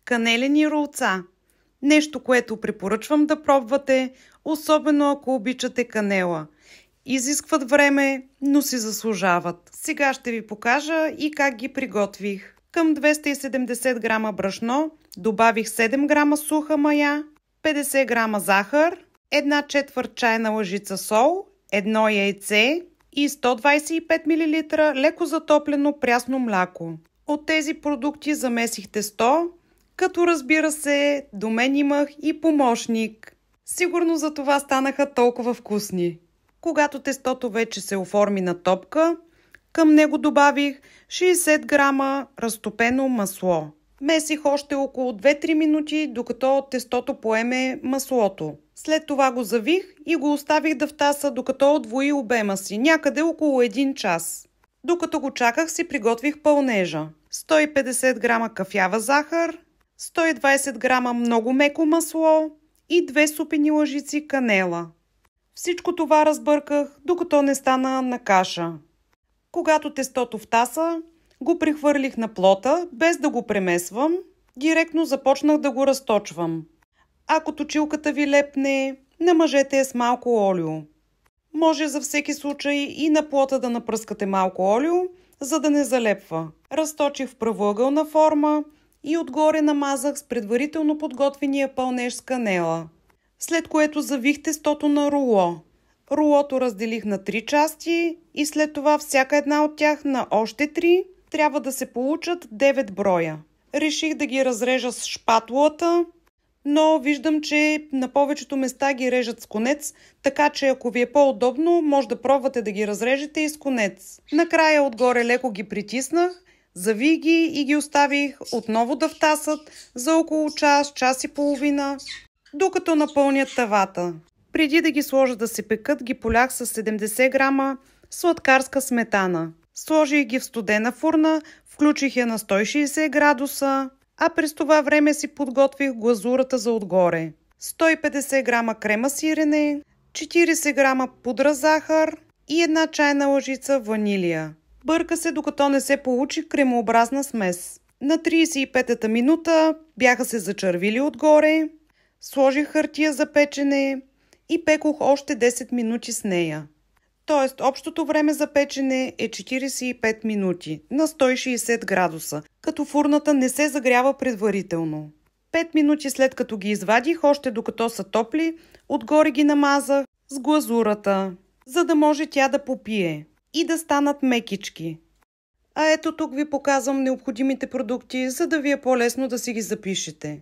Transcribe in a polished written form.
Канелени ролца. Нещо, което препоръчвам да пробвате, особено ако обичате канела. Изискват време, но си заслужават. Сега ще ви покажа и как ги приготвих. Към 270 грама брашно добавих 7 грама суха мая, 50 грама захар, 1/4 чайна лъжица сол, 1 яйце и 125 мл леко затоплено прясно мляко. От тези продукти замесих тесто, като разбира се, до мен имах и помощник. Сигурно за това станаха толкова вкусни. Когато тестото вече се оформи на топка, към него добавих 60 грама разтопено масло. Месих още около 2-3 минути, докато тестото поеме маслото. След това го завих и го оставих да втаса, докато отвои обема си, някъде около 1 час. Докато го чаках, си приготвих пълнежа. 150 грама кафява захар, 120 грама много меко масло и 2 супени лъжици канела. Всичко това разбърках, докато не стана на каша. Когато тестото втаса, го прехвърлих на плота, без да го премесвам, директно започнах да го разточвам. Ако точилката ви лепне, намажете я с малко олио. Може за всеки случай и на плота да напръскате малко олио, за да не залепва. Разточих в правоъгълна форма и отгоре намазах с предварително подготвения пълнеж с канела. След което завих тестото на руло. Рулото разделих на 3 части и след това всяка една от тях на още 3. Трябва да се получат 9 броя. Реших да ги разрежа с шпатулата, но виждам, че на повечето места ги режат с конец, така че ако ви е по-удобно, може да пробвате да ги разрежете и с конец. Накрая отгоре леко ги притиснах, завих ги и ги оставих отново да втасат за около час, час и половина, докато напълнят тавата. Преди да ги сложа да се пекат, ги полях с 70 грама сладкарска сметана. Сложих ги в студена фурна, включих я на 160 градуса, а през това време си подготвих глазурата за отгоре. 150 грама крема сирене, 40 грама пудра захар и 1 чайна лъжица ванилия. Бърка се, докато не се получи кремообразна смес. На 35-та минута бяха се зачервили отгоре, сложих хартия за печене и пекох още 10 минути с нея. Тоест, общото време за печене е 45 минути на 160 градуса, като фурната не се загрява предварително. 5 минути след като ги извадих, още докато са топли, отгоре ги намазах с глазурата, за да може тя да попие и да станат мекички. А ето тук ви показвам необходимите продукти, за да ви е по-лесно да си ги запишете.